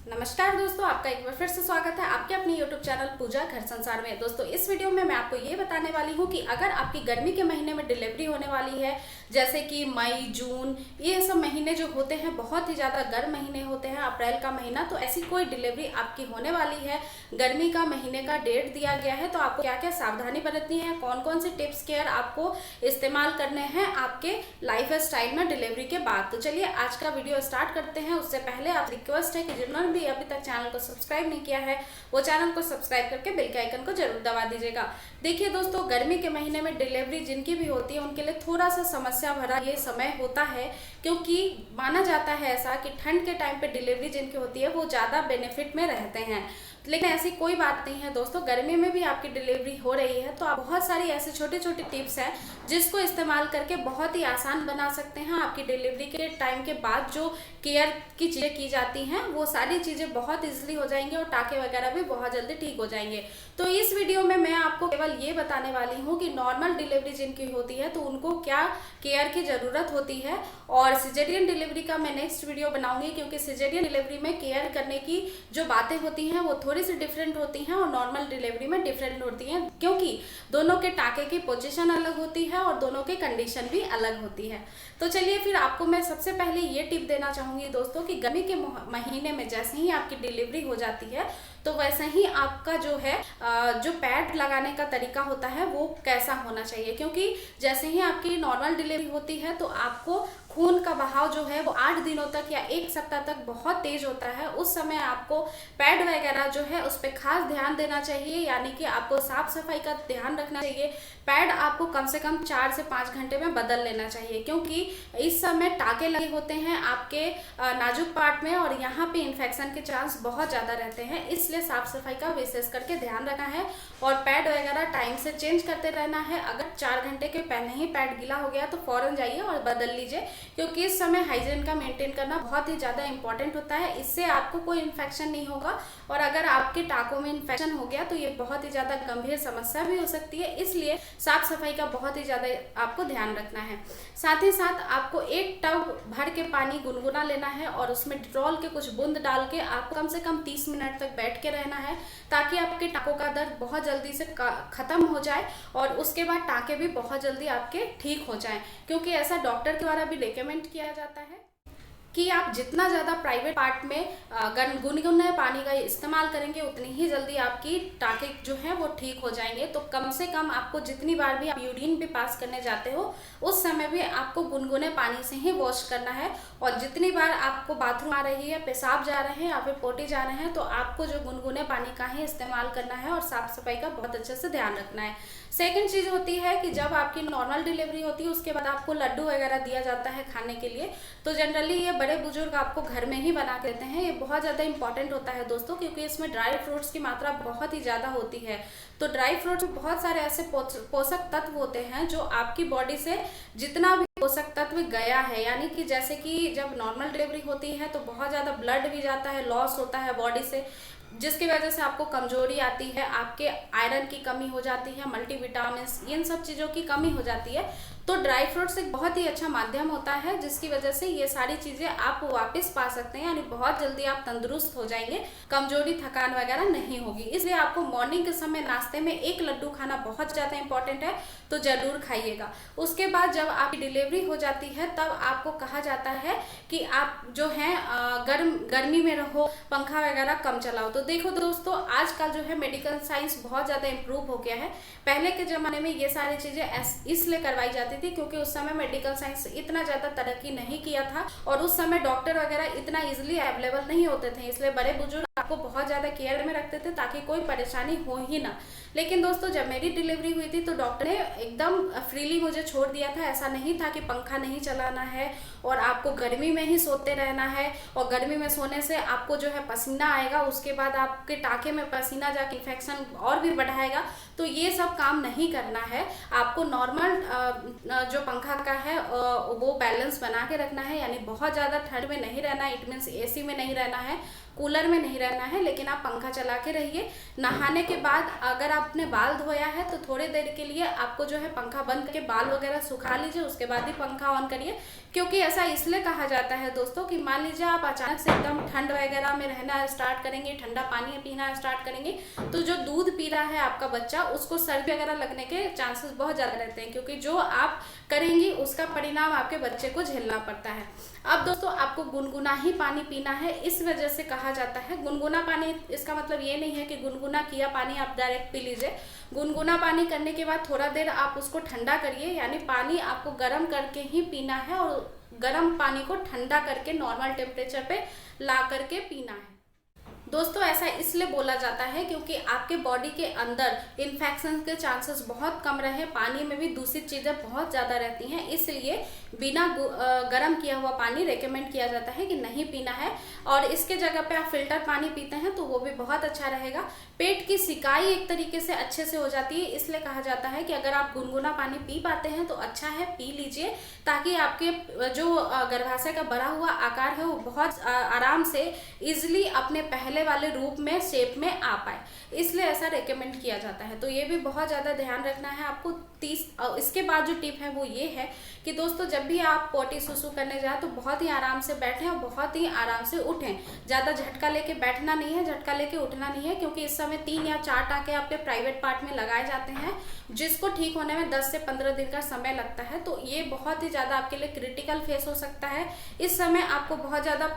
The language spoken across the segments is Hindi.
नमस्कार दोस्तों, आपका एक बार फिर से स्वागत है आपके अपने YouTube चैनल पूजा घर संसार में। दोस्तों इस वीडियो में मैं आपको ये बताने वाली हूँ कि अगर आपकी गर्मी के महीने में डिलीवरी होने वाली है, जैसे कि मई, जून, ये सब महीने जो होते हैं बहुत ही ज़्यादा गर्म महीने होते हैं, अप्रैल का महीना, तो ऐसी कोई डिलीवरी आपकी होने वाली है, गर्मी का महीने का डेट दिया गया है, तो आपको क्या क्या सावधानी बरतनी है, कौन कौन से टिप्स केयर आपको इस्तेमाल करने हैं आपके लाइफ स्टाइल में डिलीवरी के बाद। तो चलिए आज का वीडियो स्टार्ट करते हैं। उससे पहले आप रिक्वेस्ट है कि जिन्होंने भी अभी तक चैनल को सब्सक्राइब नहीं किया है वो चैनल को सब्सक्राइब करके बेल के आइकन को जरूर दबा दीजिएगा। देखिए दोस्तों, गर्मी के महीने में डिलीवरी जिनकी भी होती है उनके लिए थोड़ा सा समस्या भरा ये समय होता है, क्योंकि माना जाता है ऐसा कि ठंड के टाइम पे डिलीवरी जिनकी होती है वो ज़्यादा बेनिफिट में रहते हैं। लेकिन ऐसी कोई बात नहीं है दोस्तों, गर्मी में भी आपकी डिलीवरी हो रही है तो आप बहुत सारी ऐसे छोटे छोटे टिप्स हैं जिसको इस्तेमाल करके बहुत ही आसान बना सकते हैं। आपकी डिलीवरी के टाइम के बाद जो केयर की चीज़ें की जाती हैं वो सारी चीज़ें बहुत ईजिली हो जाएंगी और टाँके वगैरह भी बहुत जल्दी ठीक हो जाएंगे। तो इस वीडियो में मैं आपको केवल ये बताने वाली हूँ कि नॉर्मल डिलीवरी जिनकी होती है तो उनको क्या केयर की ज़रूरत होती है, और सिजेरियन डिलीवरी का मैं नेक्स्ट वीडियो बनाऊंगी, क्योंकि सिजेरियन डिलीवरी में केयर करने की जो बातें होती हैं वो थोड़ी सी डिफरेंट होती हैं और नॉर्मल डिलीवरी में डिफरेंट होती हैं, क्योंकि दोनों के टाँके की पोजीशन अलग होती है और दोनों की कंडीशन भी अलग होती है। तो चलिए फिर आपको मैं सबसे पहले ये टिप देना चाहूँगी दोस्तों कि गर्मी के महीने में जैसे ही आपकी डिलीवरी हो जाती है तो वैसे ही आपका जो है जो पैड लगाने का तरीका होता है वो कैसा होना चाहिए, क्योंकि जैसे ही आपकी नॉर्मल डिलीवरी होती है तो आपको खून का बहाव जो है वो 8 दिनों तक या 1 सप्ताह तक बहुत तेज होता है। उस समय आपको पैड वगैरह जो है उस पर खास ध्यान देना चाहिए, यानी कि आपको साफ सफाई का ध्यान रखना चाहिए। पैड आपको कम से कम 4 से 5 घंटे में बदल लेना चाहिए, क्योंकि इस समय टाँके लगे होते हैं आपके नाजुक पार्ट में और यहाँ पे इन्फेक्शन के चांस बहुत ज़्यादा रहते हैं, इसलिए साफ सफाई का विशेष करके ध्यान रखना है और पैड वगैरह टाइम से चेंज करते रहना है। अगर 4 घंटे के पहले ही पैड गीला हो गया तो फौरन जाइए और बदल लीजिए, क्योंकि इस समय हाइजीन का मेंटेन करना बहुत ही ज़्यादा इंपॉर्टेंट होता है। इससे आपको कोई इन्फेक्शन नहीं होगा, और अगर आपके टाँकों में इन्फेक्शन हो गया तो ये बहुत ही ज़्यादा गंभीर समस्या भी हो सकती है, इसलिए साफ सफाई का बहुत ही ज़्यादा आपको ध्यान रखना है। साथ ही साथ आपको एक टब भर के पानी गुनगुना लेना है और उसमें डिटॉल के कुछ बूंद डाल के आपको कम से कम 30 मिनट तक बैठ के रहना है, ताकि आपके टाँकों का दर्द बहुत जल्दी से ख़त्म हो जाए और उसके बाद टाँके भी बहुत जल्दी आपके ठीक हो जाएं, क्योंकि ऐसा डॉक्टर के द्वारा भी रिकमेंड किया जाता है कि आप जितना ज़्यादा प्राइवेट पार्ट में गुनगुने पानी का इस्तेमाल करेंगे उतनी ही जल्दी आपकी टाँके जो हैं वो ठीक हो जाएंगे। तो कम से कम आपको जितनी बार भी आप यूरिन भी पास करने जाते हो उस समय भी आपको गुनगुने पानी से ही वॉश करना है, और जितनी बार आपको बाथरूम आ रही है, पेशाब जा रहे हैं या फिर पोटी जा रहे हैं तो आपको जो गुनगुने पानी का ही इस्तेमाल करना है और साफ़ सफाई का बहुत अच्छे से ध्यान रखना है। सेकंड चीज़ होती है कि जब आपकी नॉर्मल डिलीवरी होती है उसके बाद आपको लड्डू वगैरह दिया जाता है खाने के लिए, तो जनरली ये बड़े बुजुर्ग आपको घर में ही बना के देते हैं। ये बहुत ज़्यादा इंपॉर्टेंट होता है दोस्तों, क्योंकि इसमें ड्राई फ्रूट्स की मात्रा बहुत ही ज़्यादा होती है। तो ड्राई फ्रूट्स में बहुत सारे ऐसे पोषक तत्व होते हैं जो आपकी बॉडी से जितना भी पोषक तत्व गया है, यानी कि जैसे कि जब नॉर्मल डिलीवरी होती है तो बहुत ज़्यादा ब्लड भी जाता है, लॉस होता है बॉडी से, जिसकी वजह से आपको कमजोरी आती है, आपके आयरन की कमी हो जाती है, मल्टीविटामिन्स, इन सब चीज़ों की कमी हो जाती है। तो ड्राई फ्रूट्स एक बहुत ही अच्छा माध्यम होता है जिसकी वजह से ये सारी चीज़ें आप वापस पा सकते हैं, यानी बहुत जल्दी आप तंदुरुस्त हो जाएंगे, कमजोरी, थकान वगैरह नहीं होगी। इसलिए आपको मॉर्निंग के समय नाश्ते में एक लड्डू खाना बहुत ज़्यादा इंपॉर्टेंट है, तो ज़रूर खाइएगा। उसके बाद जब आपकी डिलीवरी हो जाती है तब आपको कहा जाता है कि आप जो है गर्मी में रहो, पंखा वगैरह कम चलाओ। तो देखो दोस्तों, आजकल जो है मेडिकल साइंस बहुत ज़्यादा इम्प्रूव हो गया है। पहले के ज़माने में ये सारी चीज़ें इसलिए करवाई जाती थी क्योंकि उस समय मेडिकल साइंस इतना ज़्यादा तरक्की नहीं किया था और उस समय डॉक्टर वगैरह इतना इजीली अवेलेबल नहीं होते थे, इसलिए बड़े बुजुर्ग आपको बहुत ज़्यादा केयर में रखते थे ताकि कोई परेशानी हो ही ना। लेकिन दोस्तों, जब मेरी डिलीवरी हुई थी तो डॉक्टर ने एकदम फ्रीली मुझे छोड़ दिया था। ऐसा नहीं था कि पंखा नहीं चलाना है और आपको गर्मी में ही सोते रहना है, और गर्मी में सोने से आपको जो है पसीना आएगा, उसके बाद आपके टाँके में पसीना जाके इन्फेक्शन और भी बढ़ाएगा। तो ये सब काम नहीं करना है। आपको नॉर्मल जो पंखा का है वो बैलेंस बना के रखना है, यानी बहुत ज़्यादा ठंड में नहीं रहना है, इट मीन्स AC में नहीं रहना है, कूलर में नहीं रहना है, लेकिन आप पंखा चला के रहिए। नहाने के बाद अगर आपने बाल धोया है तो थोड़ी देर के लिए आपको जो है पंखा बंद करके बाल वगैरह सुखा लीजिए, उसके बाद ही पंखा ऑन करिए। क्योंकि ऐसा इसलिए कहा जाता है दोस्तों कि मान लीजिए आप अचानक से एकदम ठंड वगैरह में रहना स्टार्ट करेंगे, ठंडा पानी पीना स्टार्ट करेंगे, तो जो दूध पी रहा है आपका बच्चा, उसको सर्दी वगैरह लगने के चांसेस बहुत ज़्यादा रहते हैं, क्योंकि जो आप करेंगी उसका परिणाम आपके बच्चे को झेलना पड़ता है। अब दोस्तों आपको गुनगुना ही पानी पीना है, इस वजह से कहा जाता है गुनगुना पानी। इसका मतलब ये नहीं है कि गुनगुना किया पानी आप डायरेक्ट पी लीजिए। गुनगुना पानी करने के बाद थोड़ा देर आप उसको ठंडा करिए, यानी पानी आपको गर्म करके ही पीना है और गर्म पानी को ठंडा करके नॉर्मल टेम्परेचर पे ला करके पीना है। दोस्तों ऐसा इसलिए बोला जाता है क्योंकि आपके बॉडी के अंदर इन्फेक्शन के चांसेस बहुत कम रहे, पानी में भी दूषित चीज़ें बहुत ज़्यादा रहती हैं, इसलिए बिना गर्म किया हुआ पानी रेकमेंड किया जाता है कि नहीं पीना है। और इसके जगह पे आप फिल्टर पानी पीते हैं तो वो भी बहुत अच्छा रहेगा। पेट की सिकाई एक तरीके से अच्छे से हो जाती है, इसलिए कहा जाता है कि अगर आप गुनगुना पानी पी पाते हैं तो अच्छा है, पी लीजिए, ताकि आपके जो गर्भाशय का बढ़ा हुआ आकार है वो बहुत आराम से ईजिली अपने पहले वाले रूप में शेप में आ पाए, इसलिए ऐसा रेकमेंड किया जाता है। तो ये भी बहुत ज़्यादा ध्यान रखना है आपको। इसके बाद जो टिप है वो ये है कि दोस्तों जब भी आप पोटी सुसु करने जाए तो बहुत ही आराम से बैठें और बहुत ही आराम से उठें। ज़्यादा झटका लेके बैठना नहीं है, झटका लेके उठना नहीं है, क्योंकि इस समय 3 या 4 टाँके आपके प्राइवेट पार्ट में लगाए जाते हैं, जिसको ठीक होने में 10 से 15 दिन का समय लगता है। तो ये बहुत ही ज़्यादा आपके लिए क्रिटिकल फेस हो सकता है। इस समय आपको बहुत ज़्यादा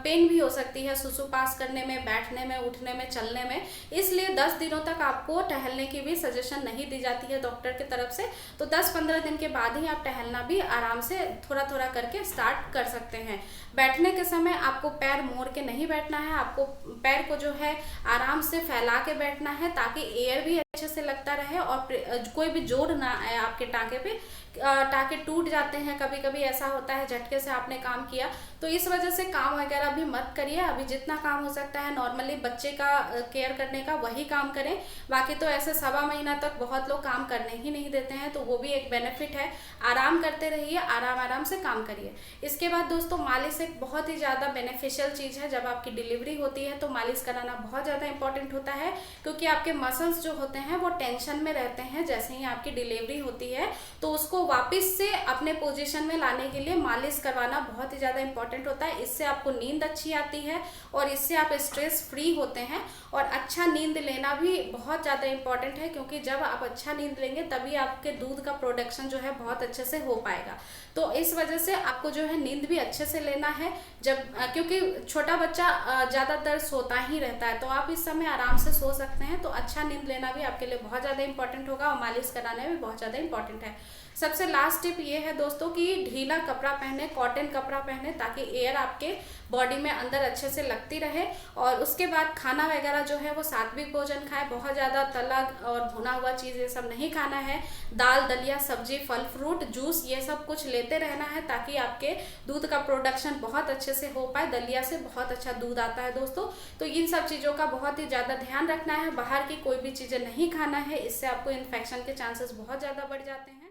पेन भी हो सकती है सुसु पास करने में, बैठने में, उठने में, चलने में, इसलिए 10 दिनों तक आपको टहलने की भी सजेशन नहीं दी जाती है डॉक्टर की तरफ से। तो 10-15 दिन के बाद ही आप टहलना भी आराम से थोड़ा थोड़ा करके स्टार्ट कर सकते हैं। बैठने के समय आपको पैर मोड़ के नहीं बैठना है, आपको पैर को जो है आराम से फैला के बैठना है, ताकि एयर भी अच्छे से लगता रहे और कोई भी जोर ना आए आपके टाँके पे। टाँके टूट जाते हैं, कभी कभी ऐसा होता है झटके से आपने काम किया, तो इस वजह से काम वगैरह भी मत करिए। अभी जितना काम हो सकता है नॉर्मली बच्चे का केयर करने का वही काम करें, बाकी तो ऐसे 1.25 महीना तक बहुत लोग काम करने ही नहीं देते हैं, तो वो भी एक बेनिफिट है। आराम करते रहिए, आराम से काम करिए। इसके बाद दोस्तों मालिश एक बहुत ही ज़्यादा बेनिफिशियल चीज़ है। जब आपकी डिलीवरी होती है तो मालिश कराना बहुत ज़्यादा इंपॉर्टेंट होता है, क्योंकि आपके मसल्स जो होते हैं वो टेंशन में रहते हैं। जैसे ही आपकी डिलीवरी होती है तो उसको वापस से अपने पोजीशन में लाने के लिए मालिश करवाना बहुत ही ज़्यादा इंपॉर्टेंट होता है। इससे आपको नींद अच्छी आती है और इससे आप स्ट्रेस फ्री होते हैं। और अच्छा नींद लेना भी बहुत ज़्यादा इंपॉर्टेंट है, क्योंकि जब आप अच्छा नींद लेंगे तभी आपके दूध का प्रोडक्शन जो है बहुत अच्छे से हो पाएगा। तो इस वजह से आपको जो है नींद भी अच्छे से लेना है। क्योंकि छोटा बच्चा ज़्यादातर सोता ही रहता है, तो आप इस समय आराम से सो सकते हैं। तो अच्छा नींद लेना भी आपके लिए बहुत ज़्यादा इंपॉर्टेंट होगा और मालिश कराना भी बहुत ज़्यादा इंपॉर्टेंट है। सबसे लास्ट टिप ये है दोस्तों कि ढीला कपड़ा पहने, कॉटन कपड़ा पहने, ताकि एयर आपके बॉडी में अंदर अच्छे से लगती रहे। और उसके बाद खाना वगैरह जो है वो सात्विक भोजन खाएं, बहुत ज़्यादा तला और भुना हुआ चीज़ ये सब नहीं खाना है। दाल, दलिया, सब्जी, फल फ्रूट, जूस, ये सब कुछ लेते रहना है, ताकि आपके दूध का प्रोडक्शन बहुत अच्छे से हो पाए। दलिया से बहुत अच्छा दूध आता है दोस्तों। तो इन सब चीज़ों का बहुत ही ज़्यादा ध्यान रखना है। बाहर की कोई भी चीज़ें नहीं खाना है, इससे आपको इन्फेक्शन के चांसेस बहुत ज़्यादा बढ़ जाते हैं।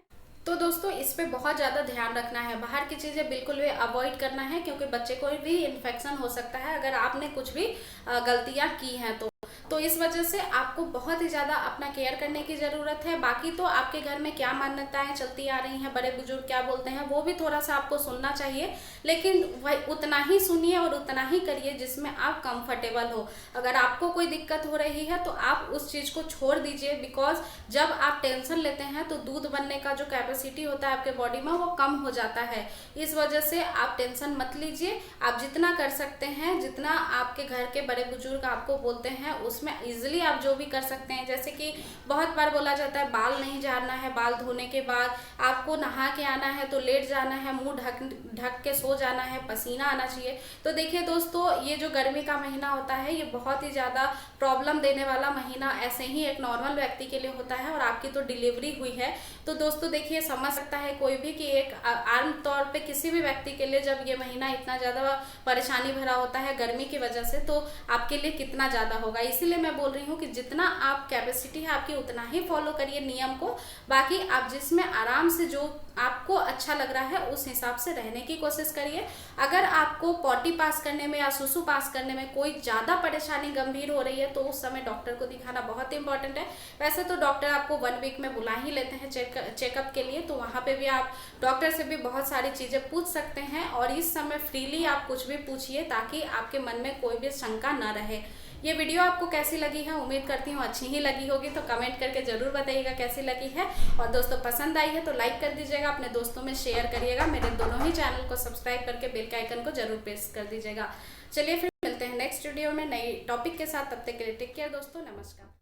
तो दोस्तों इस पे बहुत ज़्यादा ध्यान रखना है। बाहर की चीज़ें बिल्कुल भी अवॉइड करना है, क्योंकि बच्चे को भी इन्फेक्शन हो सकता है अगर आपने कुछ भी गलतियाँ की हैं तो इस वजह से आपको बहुत ही ज़्यादा अपना केयर करने की ज़रूरत है। बाकी तो आपके घर में क्या मान्यताएं चलती आ रही हैं, बड़े बुजुर्ग क्या बोलते हैं, वो भी थोड़ा सा आपको सुनना चाहिए, लेकिन वही उतना ही सुनिए और उतना ही करिए जिसमें आप कंफर्टेबल हो। अगर आपको कोई दिक्कत हो रही है तो आप उस चीज़ को छोड़ दीजिए, बिकॉज जब आप टेंशन लेते हैं तो दूध बनने का जो कैपेसिटी होता है आपके बॉडी में वो कम हो जाता है। इस वजह से आप टेंशन मत लीजिए। आप जितना कर सकते हैं, जितना आपके घर के बड़े बुजुर्ग आपको बोलते हैं उसमें इजीली आप जो भी कर सकते हैं। जैसे कि बहुत बार बोला जाता है बाल नहीं झाड़ना है, बाल धोने के बाद आपको नहा के आना है तो लेट जाना है, मुंह ढक के सो जाना है, पसीना आना चाहिए। तो देखिए दोस्तों, ये जो गर्मी का महीना होता है ये बहुत ही ज़्यादा प्रॉब्लम देने वाला महीना ऐसे ही एक नॉर्मल व्यक्ति के लिए होता है, और आपकी तो डिलीवरी हुई है। तो दोस्तों देखिए, समझ सकता है कोई भी कि एक आम तौर पे किसी भी व्यक्ति के लिए जब ये महीना इतना ज़्यादा परेशानी भरा होता है गर्मी की वजह से, तो आपके लिए कितना ज़्यादा होगा। इसी इसीलिए मैं बोल रही हूँ कि जितना आप कैपेसिटी है आपकी उतना ही फॉलो करिए नियम को। बाकी आप जिसमें आराम से जो आपको अच्छा लग रहा है उस हिसाब से रहने की कोशिश करिए। अगर आपको पॉटी पास करने में या सुसु पास करने में कोई ज़्यादा परेशानी गंभीर हो रही है तो उस समय डॉक्टर को दिखाना बहुत इंपॉर्टेंट है। वैसे तो डॉक्टर आपको 1 वीक में बुला ही लेते हैं चेकअप के लिए, तो वहाँ पे भी आप डॉक्टर से भी बहुत सारी चीज़ें पूछ सकते हैं और इस समय फ्रीली आप कुछ भी पूछिए ताकि आपके मन में कोई भी शंका ना रहे। ये वीडियो आपको कैसी लगी है, उम्मीद करती हूँ अच्छी ही लगी होगी, तो कमेंट करके ज़रूर बताइएगा कैसी लगी है। और दोस्तों पसंद आई है तो लाइक कर दीजिएगा, अपने दोस्तों में शेयर करिएगा, मेरे दोनों ही चैनल को सब्सक्राइब करके बेल के आइकन को जरूर प्रेस कर दीजिएगा। चलिए फिर मिलते हैं नेक्स्ट वीडियो में नई टॉपिक के साथ, तब तक के लिए टेक केयर दोस्तों, नमस्कार।